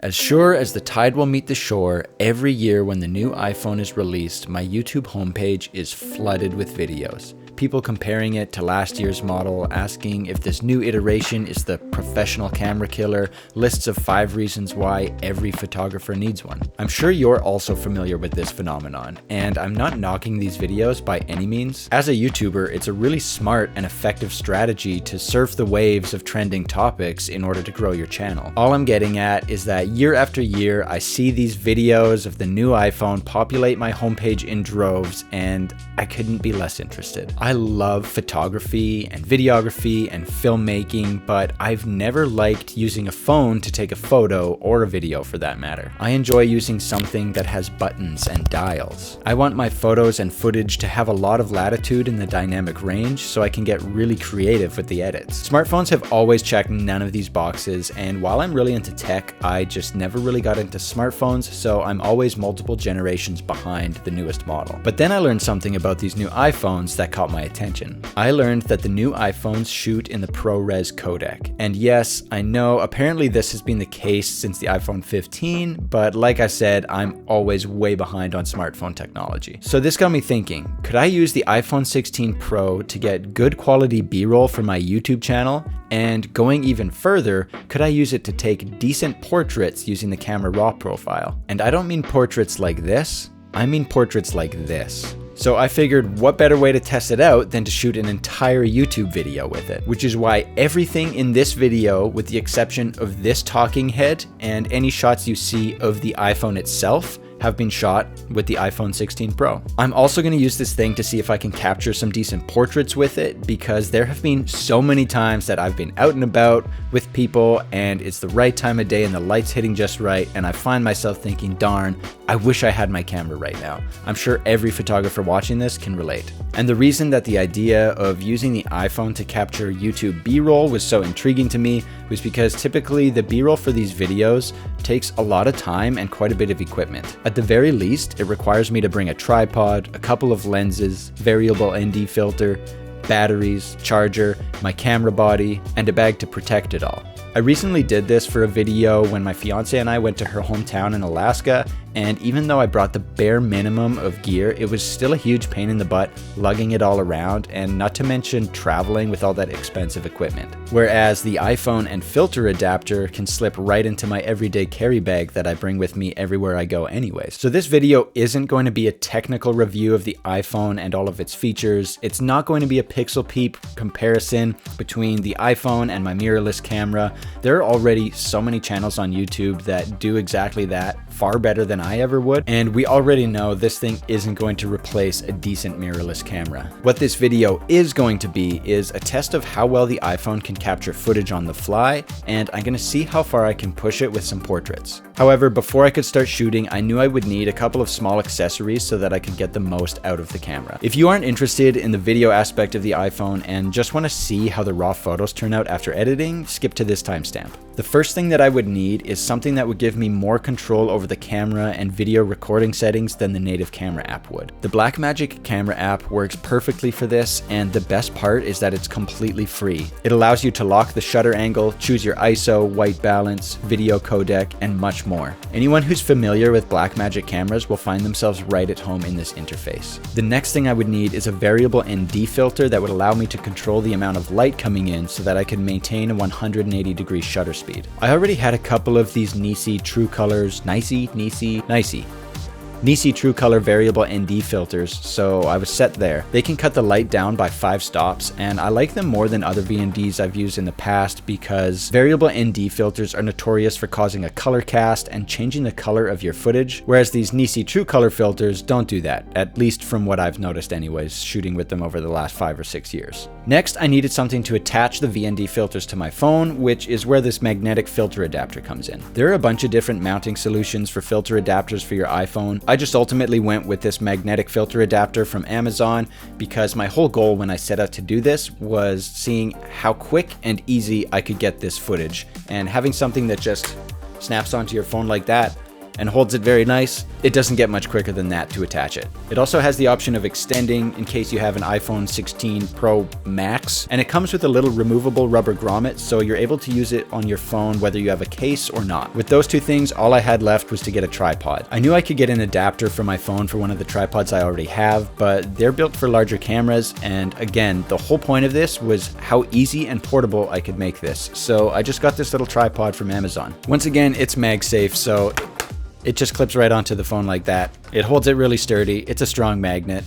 As sure as the tide will meet the shore, every year when the new iPhone is released, my YouTube homepage is flooded with videos. People comparing it to last year's model, asking if this new iteration is the professional camera killer, lists of 5 reasons why every photographer needs one. I'm sure you're also familiar with this phenomenon, and I'm not knocking these videos by any means. As a YouTuber, it's a really smart and effective strategy to surf the waves of trending topics in order to grow your channel. All I'm getting at is that year after year, I see these videos of the new iPhone populate my homepage in droves, and I couldn't be less interested. I love photography and videography and filmmaking, but I've never liked using a phone to take a photo or a video for that matter. I enjoy using something that has buttons and dials. I want my photos and footage to have a lot of latitude in the dynamic range so I can get really creative with the edits. Smartphones have always checked none of these boxes, and while I'm really into tech, I just never really got into smartphones, so I'm always multiple generations behind the newest model. But then I learned something about these new iPhones that caught my attention. I learned that the new iPhones shoot in the ProRes codec. And yes, I know apparently this has been the case since the iPhone 15, but like I said, I'm always way behind on smartphone technology. So this got me thinking, could I use the iPhone 16 Pro to get good quality B-roll for my YouTube channel? And going even further, could I use it to take decent portraits using the camera raw profile? And I don't mean portraits like this, I mean portraits like this. So I figured what better way to test it out than to shoot an entire YouTube video with it, which is why everything in this video, with the exception of this talking head and any shots you see of the iPhone itself, have been shot with the iPhone 16 Pro. I'm also going to use this thing to see if I can capture some decent portraits with it, because there have been so many times that I've been out and about with people and it's the right time of day and the light's hitting just right, and I find myself thinking, darn, I wish I had my camera right now. I'm sure every photographer watching this can relate. And the reason that the idea of using the iPhone to capture YouTube B-roll was so intriguing to me was because typically the B-roll for these videos takes a lot of time and quite a bit of equipment. At the very least, it requires me to bring a tripod, a couple of lenses, variable ND filter, batteries, charger, my camera body, and a bag to protect it all. I recently did this for a video when my fiance and I went to her hometown in Alaska, and even though I brought the bare minimum of gear, it was still a huge pain in the butt lugging it all around, and not to mention traveling with all that expensive equipment. Whereas the iPhone and filter adapter can slip right into my everyday carry bag that I bring with me everywhere I go anyways. So this video isn't going to be a technical review of the iPhone and all of its features. It's not going to be a pixel peep comparison between the iPhone and my mirrorless camera. There are already so many channels on YouTube that do exactly that, far better than I ever would, and we already know this thing isn't going to replace a decent mirrorless camera. What this video is going to be is a test of how well the iPhone can capture footage on the fly, and I'm going to see how far I can push it with some portraits. However, before I could start shooting, I knew I would need a couple of small accessories so that I could get the most out of the camera. If you aren't interested in the video aspect of the iPhone and just want to see how the raw photos turn out after editing, skip to this timestamp. The first thing that I would need is something that would give me more control over the camera and video recording settings than the native camera app would. The Blackmagic camera app works perfectly for this, and the best part is that it's completely free. It allows you to lock the shutter angle, choose your ISO, white balance, video codec, and much more. Anyone who's familiar with Blackmagic cameras will find themselves right at home in this interface. The next thing I would need is a variable ND filter that would allow me to control the amount of light coming in so that I could maintain a 180-degree shutter speed. I already had a couple of these Nisi True Colors, Nisi True Color variable ND filters, so I was set there. They can cut the light down by 5 stops, and I like them more than other VNDs I've used in the past because variable ND filters are notorious for causing a color cast and changing the color of your footage, whereas these Nisi True Color filters don't do that, at least from what I've noticed anyways, shooting with them over the last 5 or 6 years. Next, I needed something to attach the VND filters to my phone, which is where this magnetic filter adapter comes in. There are a bunch of different mounting solutions for filter adapters for your iPhone. I just ultimately went with this magnetic filter adapter from Amazon because my whole goal when I set out to do this was seeing how quick and easy I could get this footage, and having something that just snaps onto your phone like that and holds it very nice. It doesn't get much quicker than that to attach it. It also has the option of extending in case you have an iPhone 16 Pro Max, and it comes with a little removable rubber grommet, so you're able to use it on your phone whether you have a case or not. With those two things, all I had left was to get a tripod. I knew I could get an adapter for my phone for one of the tripods I already have, but they're built for larger cameras, and again, the whole point of this was how easy and portable I could make this. So I just got this little tripod from Amazon. Once again, it's MagSafe, so it just clips right onto the phone like that. It holds it really sturdy. It's a strong magnet.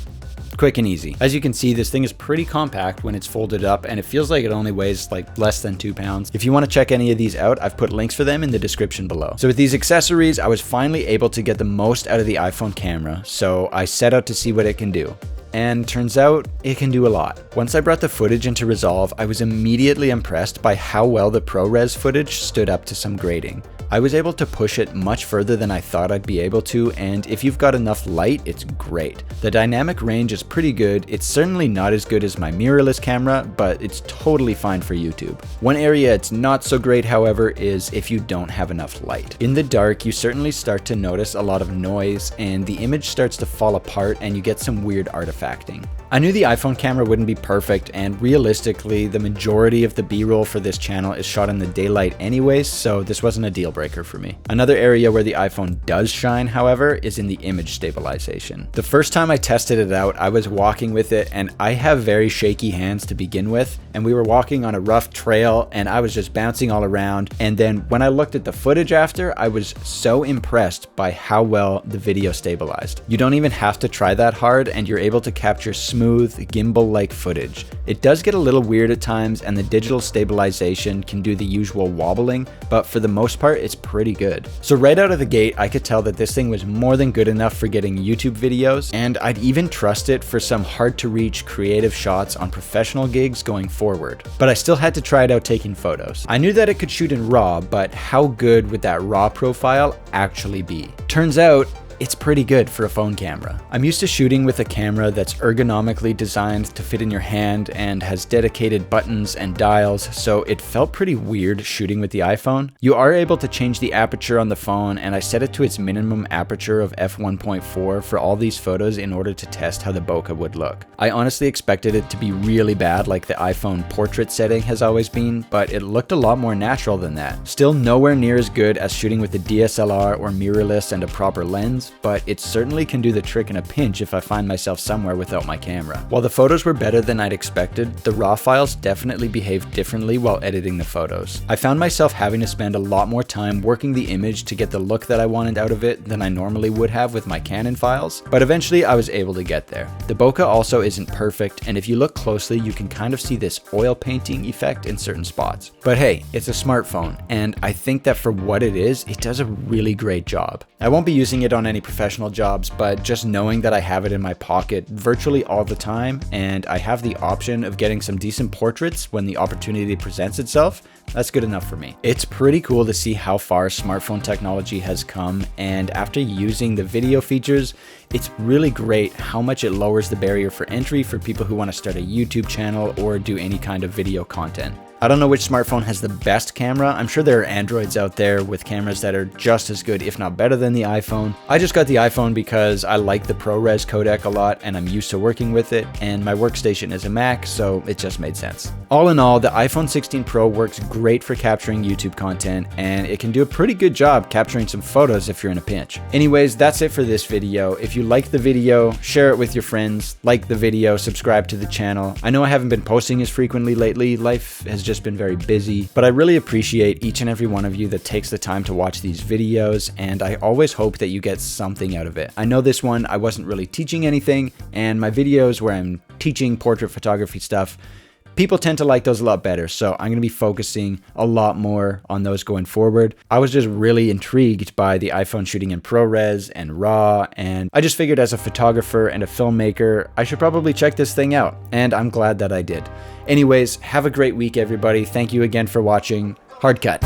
Quick and easy. As you can see, this thing is pretty compact when it's folded up, and it feels like it only weighs like less than 2 pounds. If you want to check any of these out, I've put links for them in the description below. So with these accessories, I was finally able to get the most out of the iPhone camera, so I set out to see what it can do. And turns out it can do a lot. Once I brought the footage into Resolve, I was immediately impressed by how well the ProRes footage stood up to some grading. I was able to push it much further than I thought I'd be able to, and if you've got enough light, it's great. The dynamic range is pretty good. It's certainly not as good as my mirrorless camera, but it's totally fine for YouTube. One area it's not so great, however, is if you don't have enough light. In the dark, you certainly start to notice a lot of noise, and the image starts to fall apart and you get some weird artifacting. I knew the iPhone camera wouldn't be perfect, and realistically, the majority of the B-roll for this channel is shot in the daylight anyways, so this wasn't a deal breaker for me. Another area where the iPhone does shine, however, is in the image stabilization. The first time I tested it out, I was walking with it, and I have very shaky hands to begin with, and we were walking on a rough trail, and I was just bouncing all around, and then when I looked at the footage after, I was so impressed by how well the video stabilized. You don't even have to try that hard, and you're able to capture smooth, gimbal-like footage. It does get a little weird at times, and the digital stabilization can do the usual wobbling, but for the most part, it's pretty good. So right out of the gate, I could tell that this thing was more than good enough for getting YouTube videos, and I'd even trust it for some hard-to-reach creative shots on professional gigs going forward. But I still had to try it out taking photos. I knew that it could shoot in RAW, but how good would that RAW profile actually be? Turns out, it's pretty good for a phone camera. I'm used to shooting with a camera that's ergonomically designed to fit in your hand and has dedicated buttons and dials, so it felt pretty weird shooting with the iPhone. You are able to change the aperture on the phone, and I set it to its minimum aperture of f1.4 for all these photos in order to test how the bokeh would look. I honestly expected it to be really bad like the iPhone portrait setting has always been, but it looked a lot more natural than that. Still nowhere near as good as shooting with a DSLR or mirrorless and a proper lens, but it certainly can do the trick in a pinch if I find myself somewhere without my camera. While the photos were better than I'd expected, the RAW files definitely behaved differently while editing the photos. I found myself having to spend a lot more time working the image to get the look that I wanted out of it than I normally would have with my Canon files, but eventually I was able to get there. The bokeh also isn't perfect, and if you look closely, you can kind of see this oil painting effect in certain spots. But hey, it's a smartphone, and I think that for what it is, it does a really great job. I won't be using it on any professional jobs, but just knowing that I have it in my pocket virtually all the time, and I have the option of getting some decent portraits when the opportunity presents itself, that's good enough for me. It's pretty cool to see how far smartphone technology has come, and after using the video features, it's really great how much it lowers the barrier for entry for people who want to start a YouTube channel or do any kind of video content. I don't know which smartphone has the best camera. I'm sure there are Androids out there with cameras that are just as good, if not better than the iPhone. I just got the iPhone because I like the ProRes codec a lot and I'm used to working with it, and my workstation is a Mac, so it just made sense. All in all, the iPhone 16 Pro works great for capturing YouTube content, and it can do a pretty good job capturing some photos if you're in a pinch. Anyways, that's it for this video. If you like the video, share it with your friends, like the video, subscribe to the channel. I know I haven't been posting as frequently lately. Life has just been very busy, but I really appreciate each and every one of you that takes the time to watch these videos, and I always hope that you get something out of it. I know this one, I wasn't really teaching anything, and my videos where I'm teaching portrait photography stuff, people tend to like those a lot better, so I'm going to be focusing a lot more on those going forward. I was just really intrigued by the iPhone shooting in ProRes and RAW, and I just figured as a photographer and a filmmaker, I should probably check this thing out, and I'm glad that I did. Anyways, have a great week, everybody. Thank you again for watching. Hard cut.